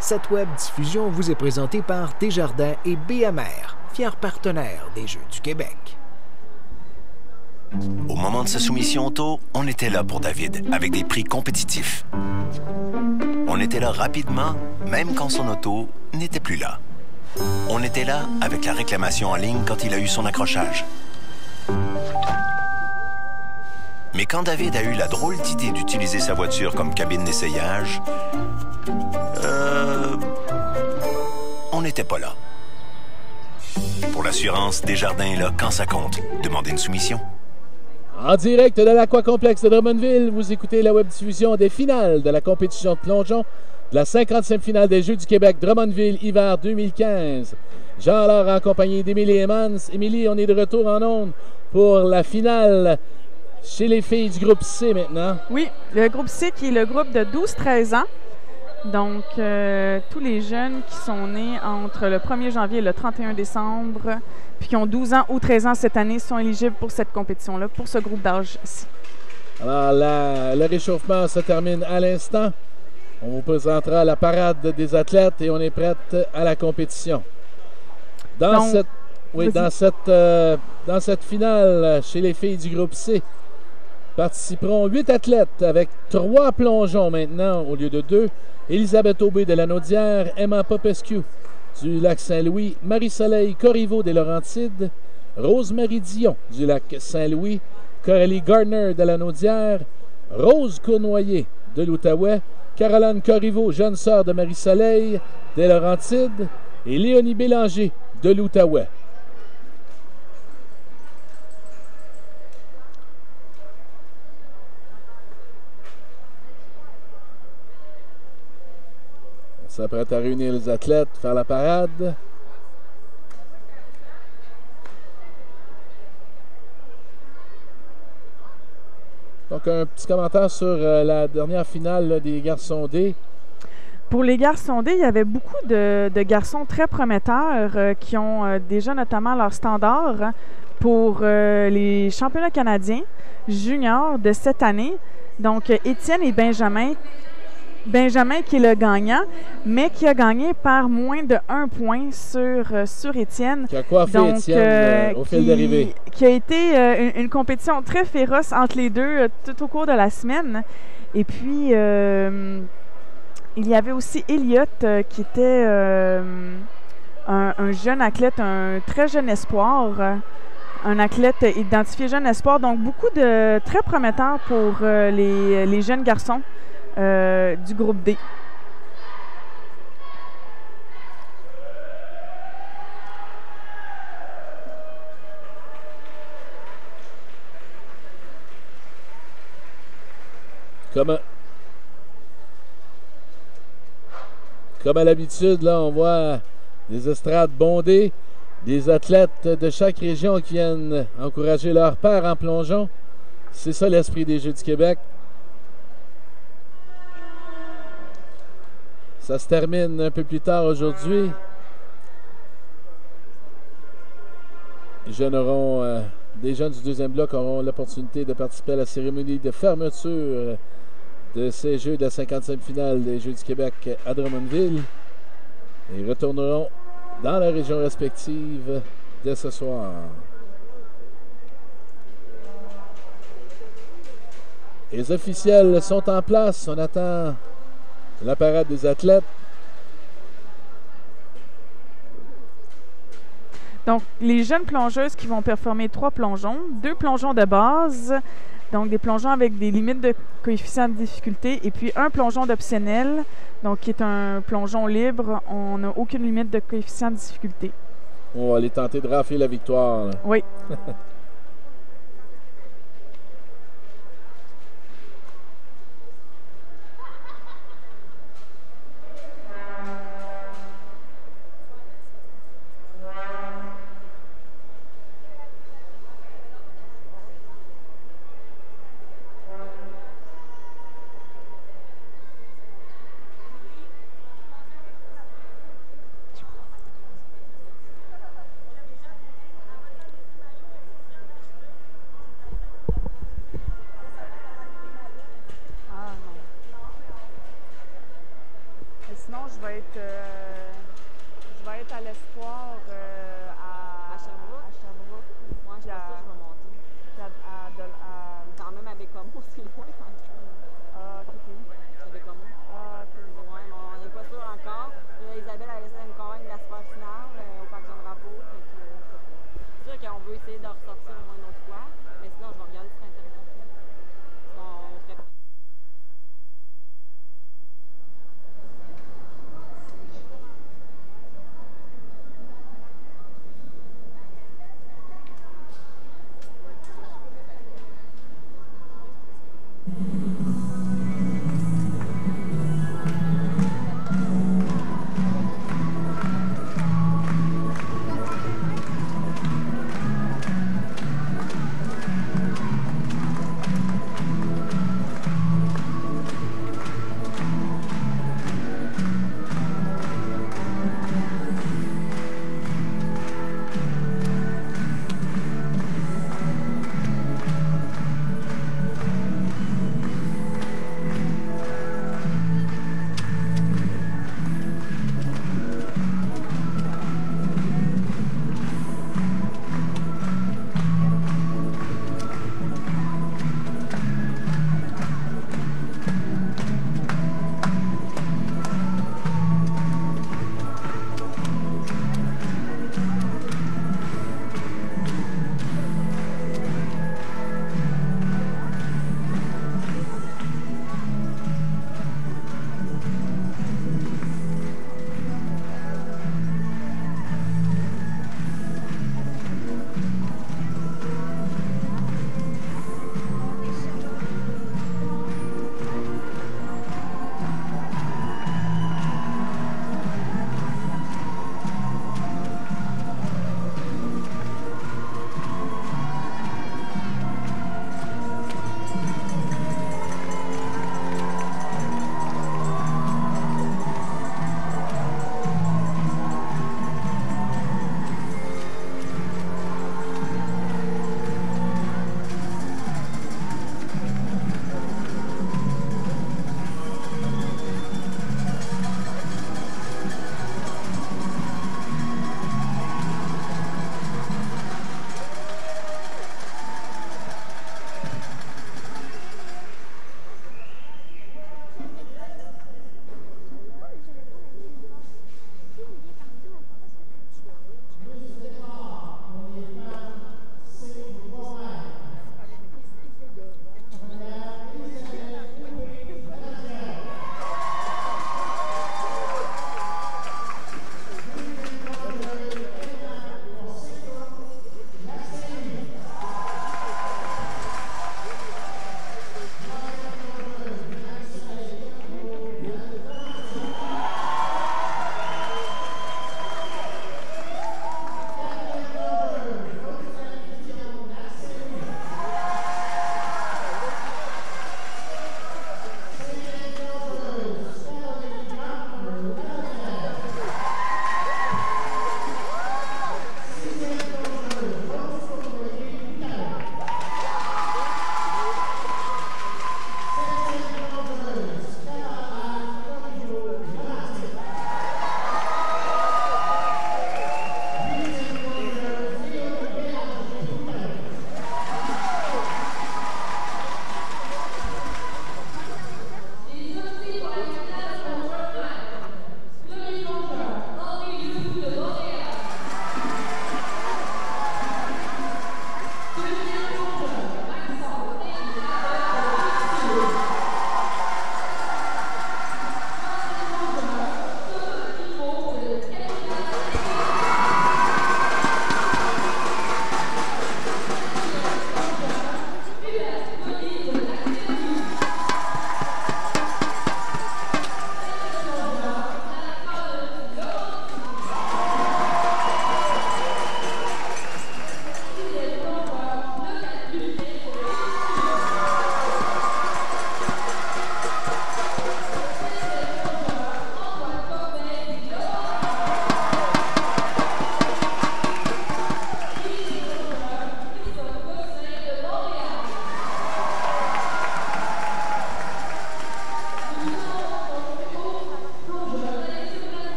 Cette web diffusion vous est présentée par Desjardins et BMR, fiers partenaires des Jeux du Québec. Au moment de sa soumission auto, on était là pour David, avec des prix compétitifs. On était là rapidement, même quand son auto n'était plus là. On était là avec la réclamation en ligne quand il a eu son accrochage. Mais quand David a eu la drôle d'idée d'utiliser sa voiture comme cabine d'essayage, on n'était pas là. Pour l'assurance, Desjardins est là quand ça compte. Demandez une soumission. En direct de l'Aquacomplexe de Drummondville, vous écoutez la web-diffusion des finales de la compétition de plongeon de la 55e finale des Jeux du Québec Drummondville hiver 2015. Jean-Laure en compagnie d'Émilie Emmons. Émilie, on est de retour en ondes pour la finale chez les filles du groupe C maintenant. Oui, le groupe C qui est le groupe de 12-13 ans. Donc, tous les jeunes qui sont nés entre le 1er janvier et le 31 décembre, puis qui ont 12 ans ou 13 ans cette année, sont éligibles pour cette compétition-là, pour ce groupe d'âge-ci. Alors, le réchauffement se termine à l'instant. On vous présentera la parade des athlètes et on est prête à la compétition. Dans cette finale chez les filles du groupe C, participeront 8 athlètes avec 3 plongeons maintenant au lieu de 2. Élisabeth Aubé de la Naudière, Emma Popescu du lac Saint-Louis, Marie-Soleil Corriveau des Laurentides, Rose-Marie Dion du lac Saint-Louis, Coralie Gardner de la Naudière, Rose Cournoyer de l'Outaouais, Caroline Corriveau, jeune sœur de Marie-Soleil des Laurentides, et Léonie Bélanger de l'Outaouais. On s'apprête à réunir les athlètes, faire la parade. Donc, un petit commentaire sur la dernière finale là, des garçons D. Pour les garçons D, il y avait beaucoup de garçons très prometteurs qui ont déjà notamment leur standard pour les championnats canadiens juniors de cette année. Donc, Étienne et Benjamin. Benjamin qui est le gagnant, mais qui a gagné par moins de 1 point sur Étienne. Qui a coiffé Étienne au fil d'arrivée. Qui a été une compétition très féroce entre les deux tout au cours de la semaine. Et puis, il y avait aussi Elliott qui était un jeune athlète, un très jeune espoir. Un athlète identifié jeune espoir. Donc, beaucoup de très prometteurs pour les jeunes garçons. Du groupe D. Comme à l'habitude, là, on voit des estrades bondées, des athlètes de chaque région qui viennent encourager leur père en plongeon. C'est ça l'esprit des Jeux du Québec. Ça se termine un peu plus tard aujourd'hui. Les jeunes des jeunes du deuxième bloc auront l'opportunité de participer à la cérémonie de fermeture de ces Jeux de la 55e finale des Jeux du Québec à Drummondville. Et retourneront dans la région respective dès ce soir. Les officiels sont en place. On attend la parade des athlètes. Donc, les jeunes plongeuses qui vont performer 3 plongeons, 2 plongeons de base. Donc, des plongeons avec des limites de coefficient de difficulté. Et puis, un plongeon d'optionnel, donc qui est un plongeon libre. On n'a aucune limite de coefficient de difficulté. On va aller tenter de rafler la victoire. Là. Oui. Sinon, je vais être à l'espoir à Sherbrooke. Moi, je pense que je vais monter. Quand même à Bécomo, c'est loin quand même. Ah, ok. À Bécomo. Ah, ok. Ouais, mais on n'est pas sûr encore. Isabelle a laissé une convaincre de la super finale au Parc Jean-Drapeau. C'est sûr qu'on veut essayer de ressortir au moins une autre fois, mais sinon, je vais regarder sur Internet. Sinon, on ferait pas.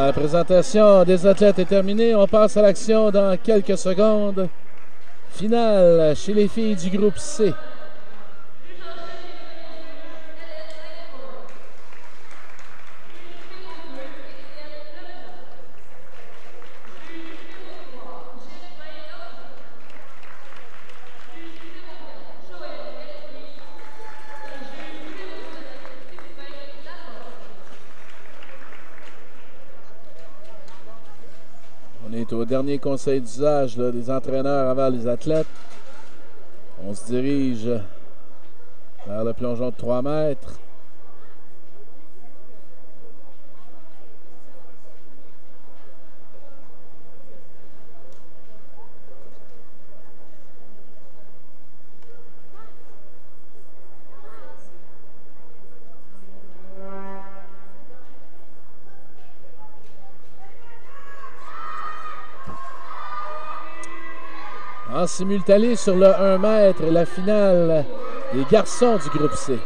La présentation des athlètes est terminée. On passe à l'action dans quelques secondes. Finale chez les filles du groupe C. On est au dernier conseil d'usage des entraîneurs envers les athlètes. On se dirige vers le plongeon de 3 mètres. En simultané sur le 1 mètre, la finale des garçons du groupe C.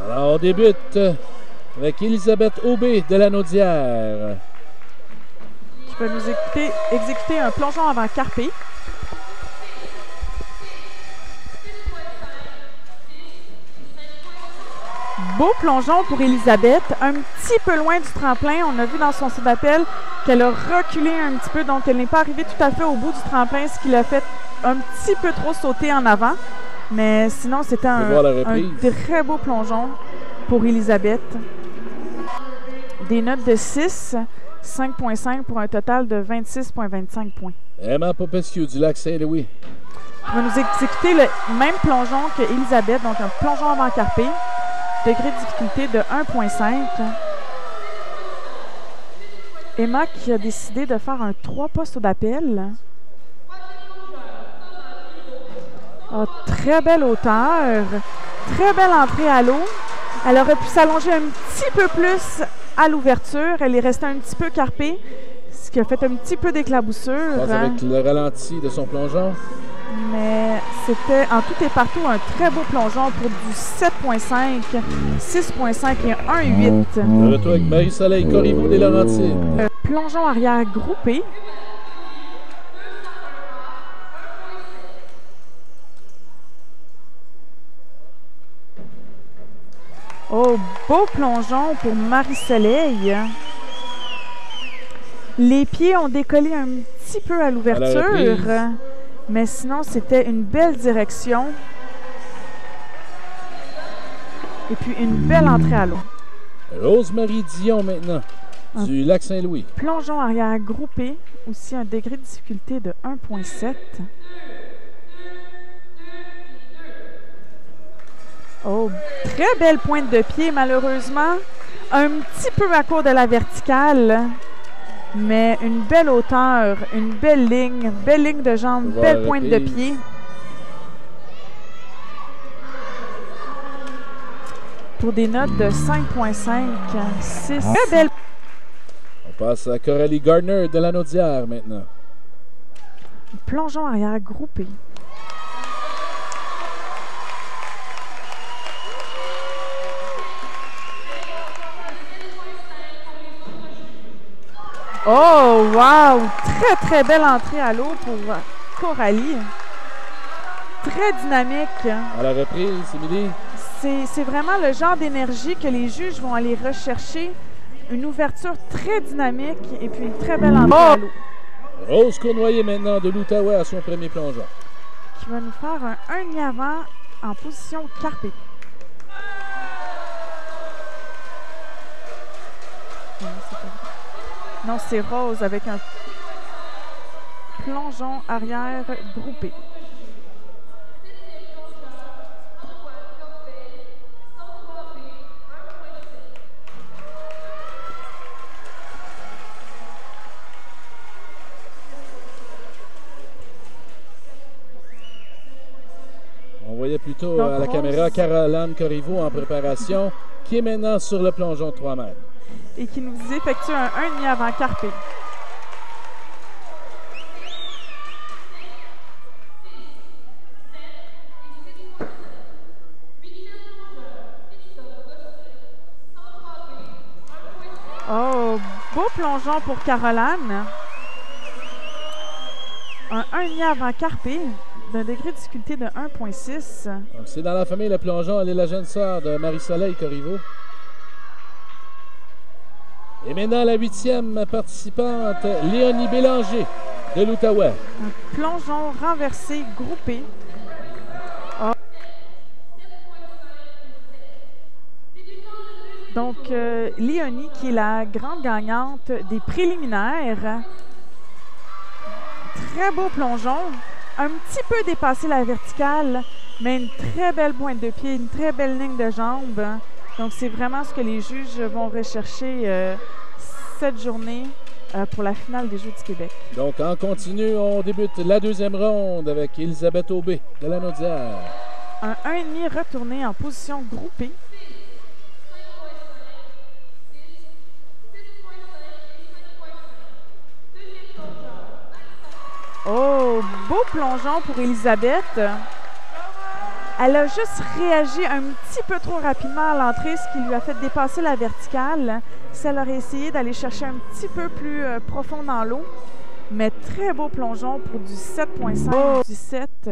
Alors on débute avec Elisabeth Aubé de la Naudière. Va nous exécuter un plongeon avant carpé. Beau plongeon pour Elisabeth, un petit peu loin du tremplin. On a vu dans son saut d'appel qu'elle a reculé un petit peu, donc elle n'est pas arrivée tout à fait au bout du tremplin, ce qui l'a fait un petit peu trop sauter en avant. Mais sinon, c'était un très beau plongeon pour Elisabeth. Des notes de 6. 5.5 pour un total de 26.25 points. Emma Popescu du Lac-Saint-Louis. Elle va nous exécuter le même plongeon que Elisabeth, donc un plongeon avant carpé. Degré de difficulté de 1.5. Emma qui a décidé de faire un 3 postes d'appel. Oh, très belle hauteur. Très belle entrée à l'eau. Elle aurait pu s'allonger un petit peu plus à l'ouverture. Elle est restée un petit peu carpée, ce qui a fait un petit peu d'éclaboussure. Avec le ralenti de son plongeon. Mais c'était en tout et partout un très beau plongeon pour du 7.5, 6.5 et 1.8. Le retour avec Marie-Soleil Corriveau des Laurentides. Plongeon arrière groupé. Oh, beau plongeon pour Marie-Soleil. Les pieds ont décollé un petit peu à l'ouverture, mais sinon, c'était une belle direction. Et puis, une belle entrée à l'eau. Rose-Marie Dion maintenant, du Lac-Saint-Louis. Plongeon arrière groupé, aussi un degré de difficulté de 1.7. Oh, très belle pointe de pied, malheureusement. Un petit peu à court de la verticale, mais une belle hauteur, une belle ligne de jambe, belle pointe de pied. Pour des notes de 5.5, 6. Très belle. On passe à Coralie Gardner de la Naudière maintenant. Plongeon arrière groupé. Oh, wow! Très, très belle entrée à l'eau pour Coralie. Très dynamique. À la reprise, Émilie. C'est vraiment le genre d'énergie que les juges vont aller rechercher. Une ouverture très dynamique et puis une très belle entrée à l'eau. Rose Cournoyer maintenant de l'Outaouais à son premier plongeon. Qui va nous faire un demi avant en position carpée. Non, c'est Rose avec un plongeon arrière groupé. On voyait plutôt à la caméra Caroline Corriveau en préparation, qui est maintenant sur le plongeon de 3 mètres. et qui nous effectue un 1,5 avant Carpé. Oh, beau plongeon pour Caroline. Un 1,5 avant Carpé, d'un degré de difficulté de 1,6. C'est dans la famille le plongeon. Elle est la jeune sœur de Marie-Soleil Corriveau. Et maintenant, la 8e participante, Léonie Bélanger de l'Outaouais. Un plongeon renversé groupé. Oh. Donc, Léonie, qui est la grande gagnante des préliminaires. Très beau plongeon. Un petit peu dépassé la verticale, mais une très belle pointe de pied, une très belle ligne de jambes. Donc, c'est vraiment ce que les juges vont rechercher cette journée pour la finale des Jeux du Québec. Donc, en continu, on débute la deuxième ronde avec Elisabeth Aubé de la Naudière. Un 1,5 retourné en position groupée. Oh, beau plongeon pour Elisabeth. Elle a juste réagi un petit peu trop rapidement à l'entrée, ce qui lui a fait dépasser la verticale. Si elle aurait essayé d'aller chercher un petit peu plus profond dans l'eau. Mais très beau plongeon pour du 7,5 du 7.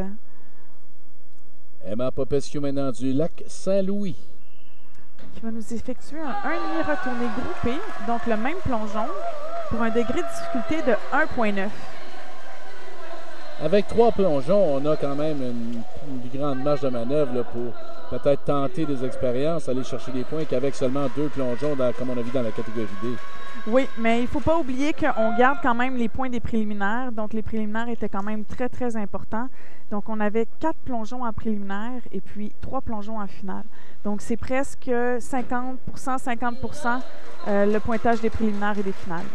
Emma Popescu maintenant du lac Saint-Louis. Qui va nous effectuer un 1,5 retourné groupé, donc le même plongeon, pour un degré de difficulté de 1,9. Avec 3 plongeons, on a quand même une grande marge de manœuvre là, pour peut-être tenter des expériences, aller chercher des points qu'avec seulement 2 plongeons, comme on a vu dans la catégorie D. Oui, mais il ne faut pas oublier qu'on garde quand même les points des préliminaires. Donc, les préliminaires étaient quand même très, très importants. Donc, on avait 4 plongeons en préliminaire et puis 3 plongeons en finale. Donc, c'est presque 50%, 50% le pointage des préliminaires et des finales.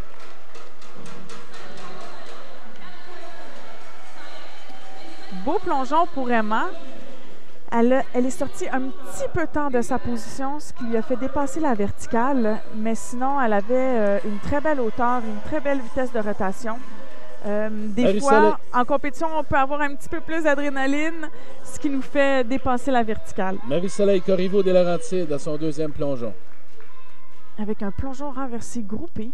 Beau plongeon pour Emma. Elle est sortie un petit peu tard de sa position, ce qui lui a fait dépasser la verticale, mais sinon, elle avait une très belle hauteur, une très belle vitesse de rotation. Des fois, en compétition, on peut avoir un petit peu plus d'adrénaline, ce qui nous fait dépasser la verticale. Marie-Soleil Corriveau des Laurentides à son deuxième plongeon. Avec un plongeon renversé groupé,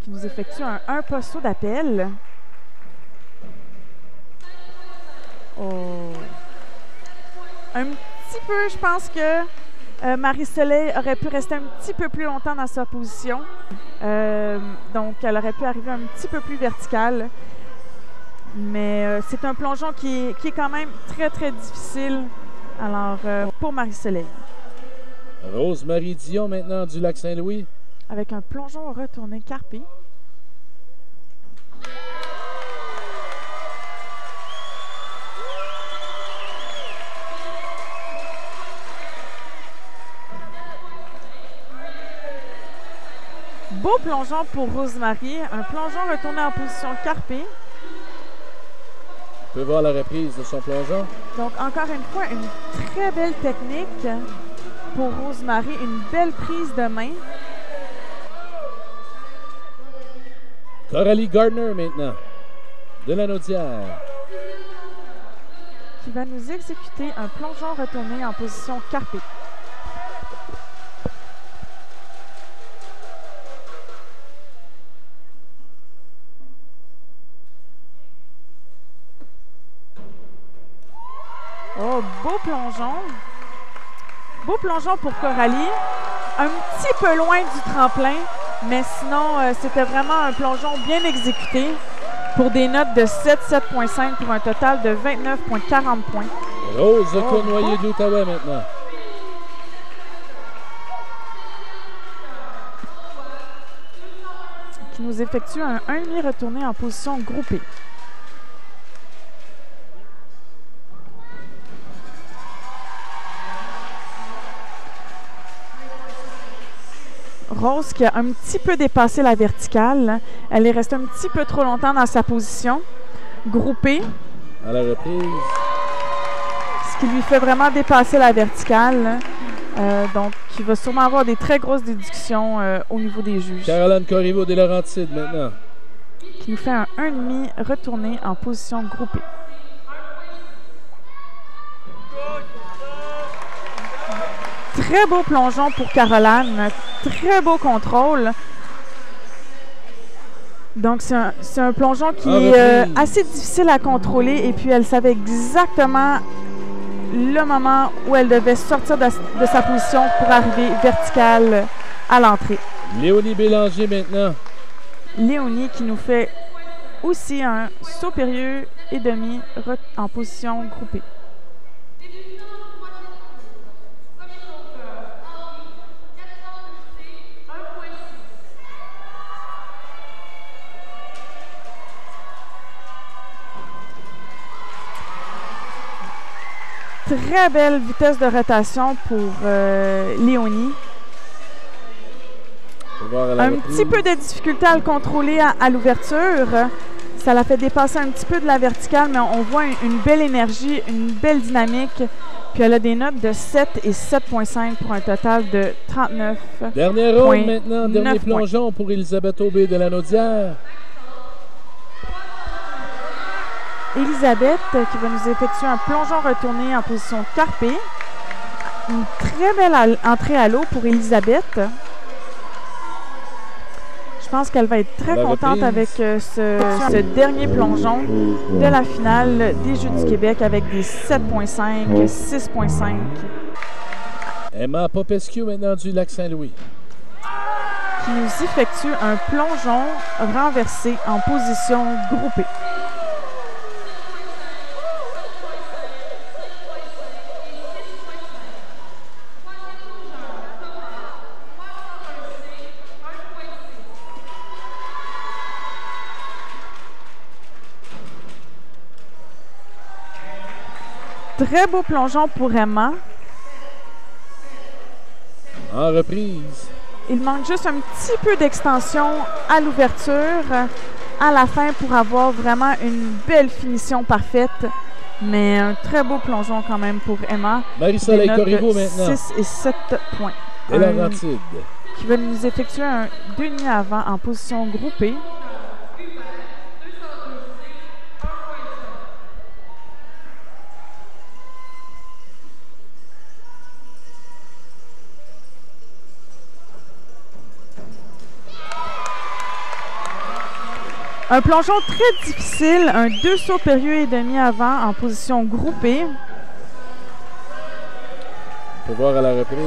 qui nous effectue un posto d'appel. Oh. Un petit peu, je pense que Marie-Soleil aurait pu rester un petit peu plus longtemps dans sa position. Donc, elle aurait pu arriver un petit peu plus verticale. Mais c'est un plongeon qui est quand même très, très difficile. Alors, pour Marie-Soleil. Rose-Marie Dion maintenant du lac Saint-Louis. Avec un plongeon retourné Carpé. Beau plongeon pour Rose-Marie, un plongeon retourné en position Carpé. On peut voir la reprise de son plongeon. Donc, encore une fois, une très belle technique pour Rose-Marie, une belle prise de main. Coralie Gardner maintenant, de la Naudière. Qui va nous exécuter un plongeon retourné en position Carpé. Oh, beau plongeon. Beau plongeon pour Coralie. Un petit peu loin du tremplin, mais sinon, c'était vraiment un plongeon bien exécuté pour des notes de 7, 7,5 pour un total de 29,40 points. Rose Cournoyer d'Outaouais maintenant. Qui nous effectue un 1,5 retourné en position groupée. Rose qui a un petit peu dépassé la verticale. Elle est restée un petit peu trop longtemps dans sa position. Groupée. À la reprise. Ce qui lui fait vraiment dépasser la verticale. Donc, il va sûrement avoir des très grosses déductions au niveau des juges. Caroline Corriveau des Laurentides maintenant. Qui nous fait un 1,5 retourné en position groupée. Très beau plongeon pour Caroline. Très beau contrôle. Donc, c'est un plongeon qui est assez difficile à contrôler. Et puis, elle savait exactement le moment où elle devait sortir de sa position pour arriver verticale à l'entrée. Léonie Bélanger maintenant. Léonie qui nous fait aussi un saut périlleux et demi en position groupée. Très belle vitesse de rotation pour Léonie. Un petit peu de difficulté à le contrôler à l'ouverture. Ça l'a fait dépasser un petit peu de la verticale, mais on voit une belle énergie, une belle dynamique. Puis elle a des notes de 7 et 7,5 pour un total de 39. Dernière ronde maintenant, dernier plongeon pour Elisabeth Aubé de Lanaudière. Elisabeth qui va nous effectuer un plongeon retourné en position carpé. Une très belle entrée à l'eau pour Elisabeth. Je pense qu'elle va être très contente avec ce dernier plongeon de la finale des Jeux du Québec avec des 7,5, 6,5. Emma Popescu maintenant du Lac-Saint-Louis. Qui nous effectue un plongeon renversé en position groupée. Très beau plongeon pour Emma. En reprise. Il manque juste un petit peu d'extension à l'ouverture à la fin pour avoir vraiment une belle finition parfaite. Mais un très beau plongeon quand même pour Emma. Marie-Soleil Corriveau maintenant. 6 et 7 points. Et Laurentide. Qui va nous effectuer un 2,5 avant en position groupée. Un plongeon très difficile, un 2 sauts périlleux et demi avant en position groupée. On peut voir à la reprise.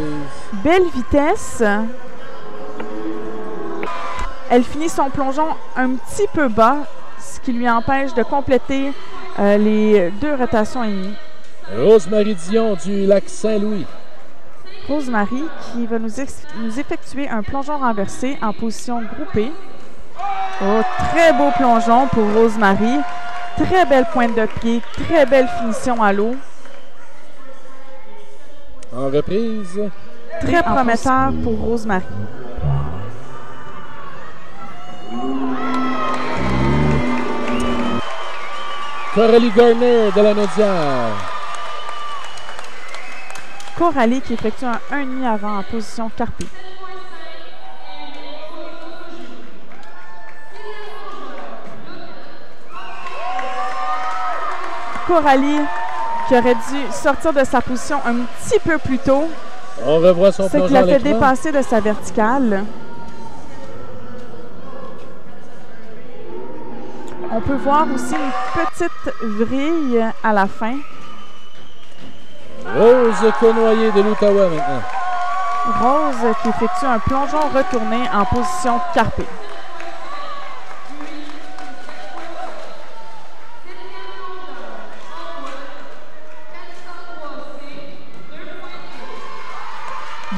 Belle vitesse. Elle finit son plongeon un petit peu bas, ce qui lui empêche de compléter les 2 rotations et demie. Rose-Marie Dion du Lac-Saint-Louis. Rose-Marie qui va nous effectuer un plongeon renversé en position groupée. Oh, très beau plongeon pour Rose-Marie. Très belle pointe de pied, très belle finition à l'eau. En reprise. Très prometteur pour Rose-Marie. Coralie Garner de Lanaudière. Coralie qui effectue un 1,5 avant en position carpée. Coralie qui aurait dû sortir de sa position un petit peu plus tôt. On revoit son plongeon à l'écran. Ce qui l'a fait dépasser de sa verticale. On peut voir aussi une petite vrille à la fin. Rose Cournoyer de l'Outaouais maintenant. Rose qui effectue un plongeon retourné en position carpée.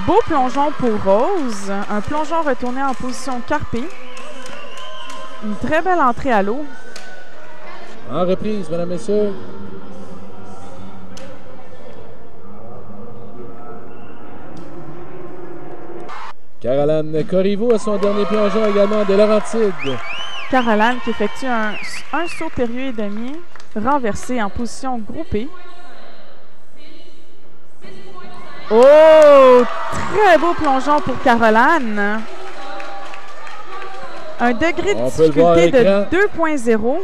Beau plongeon pour Rose, un plongeon retourné en position carpée. Une très belle entrée à l'eau. En reprise, mesdames, messieurs. Caroline Corriveau a son dernier plongeon également de Laurentide. Caroline qui effectue un saut périlleux et demi, renversé en position groupée. Oh! Très beau plongeon pour Caroline. Un degré de difficulté de 2.0.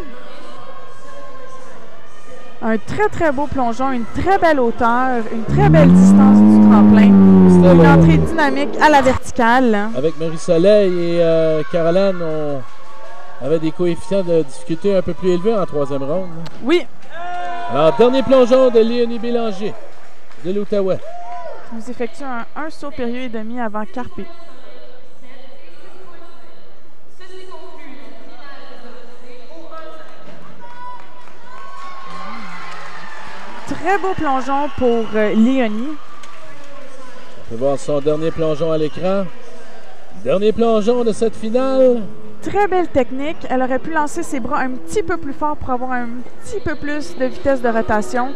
Un très, très beau plongeon, une très belle hauteur, une très belle distance du tremplin. Une entrée dynamique à la verticale. Avec Marie-Soleil et Caroline, on avait des coefficients de difficulté un peu plus élevés en troisième ronde. Oui. Alors, dernier plongeon de Léonie Bélanger de l'Outaouais. Nous effectuons un saut périlleux et demi avant Carpe. Très beau plongeon pour Léonie. On peut voir son dernier plongeon à l'écran. Dernier plongeon de cette finale. Très belle technique. Elle aurait pu lancer ses bras un petit peu plus fort pour avoir un petit peu plus de vitesse de rotation.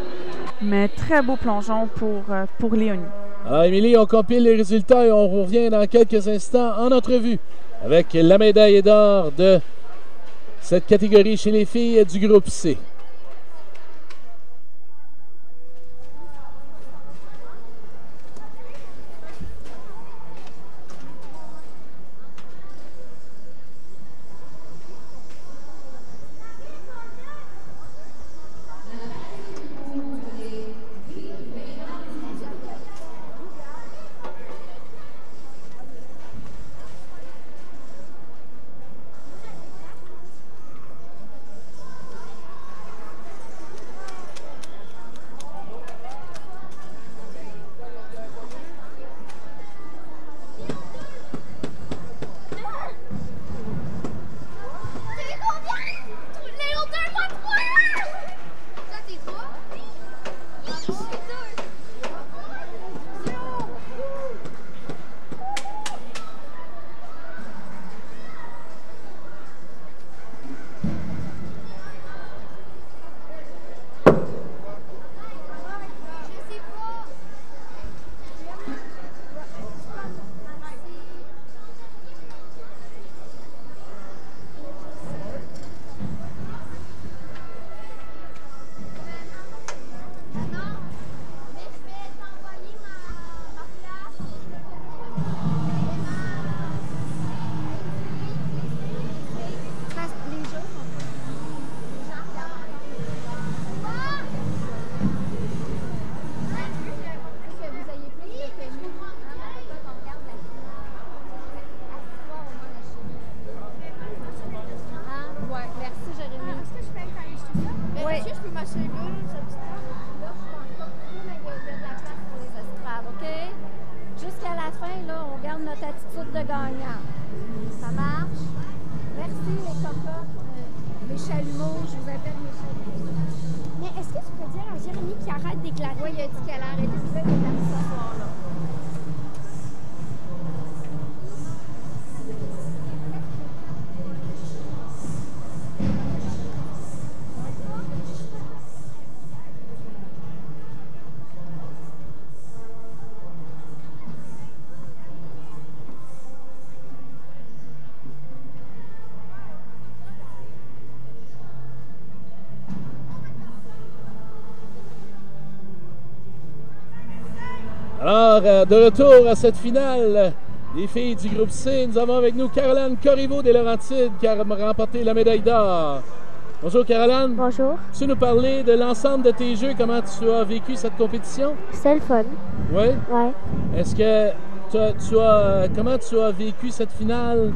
Mais très beau plongeon pour Léonie. Alors, Émilie, on compile les résultats et on revient dans quelques instants en entrevue avec la médaille d'or de cette catégorie chez les filles du groupe C. Alors, de retour à cette finale des filles du groupe C, nous avons avec nous Caroline Corriveau des Laurentides qui a remporté la médaille d'or. Bonjour Caroline. Bonjour. Tu nous parler de l'ensemble de tes jeux, comment tu as vécu cette compétition? C'était le fun. Oui? Ouais. Est-ce que comment tu as vécu cette finale?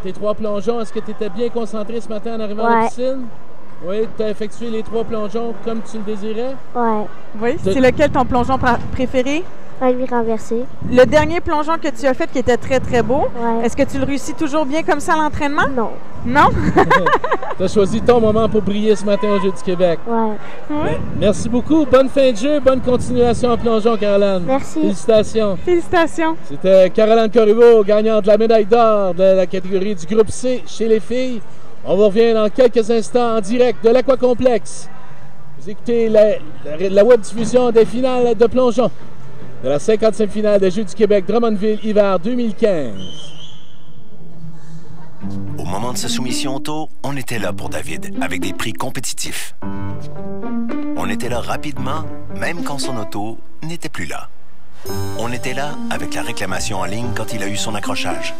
Tes 3 plongeons, est-ce que tu étais bien concentré ce matin en arrivant à la piscine? Oui, tu as effectué les 3 plongeons comme tu le désirais? Ouais. Oui, c'est lequel ton plongeon préféré? Un demi-renversé. Le dernier plongeon que tu as fait qui était très, très beau, ouais. Est-ce que tu le réussis toujours bien comme ça à l'entraînement? Non. Non? Tu as choisi ton moment pour briller ce matin au Jeux du Québec. Ouais. Ouais. Merci beaucoup. Bonne fin de jeu. Bonne continuation en plongeon, Caroline. Merci. Félicitations. Félicitations. C'était Caroline Corriveau, gagnante de la médaille d'or de la catégorie du groupe C chez les filles. On vous revient dans quelques instants en direct de l'Aquacomplexe. Vous écoutez la web diffusion des finales de plongeon de la 55e finale des Jeux du Québec Drummondville hiver 2015. Au moment de sa soumission auto, on était là pour David, avec des prix compétitifs. On était là rapidement, même quand son auto n'était plus là. On était là avec la réclamation en ligne quand il a eu son accrochage.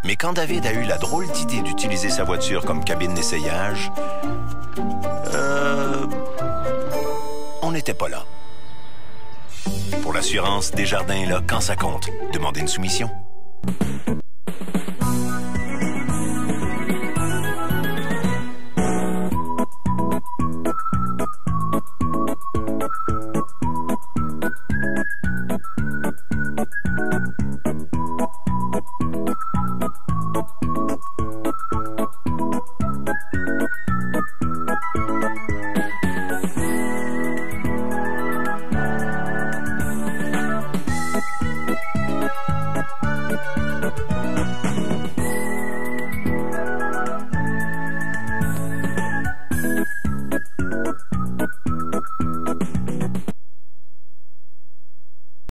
Mais quand David a eu la drôle d'idée d'utiliser sa voiture comme cabine d'essayage, on n'était pas là. Pour l'assurance, Desjardins est là quand ça compte. Demandez une soumission.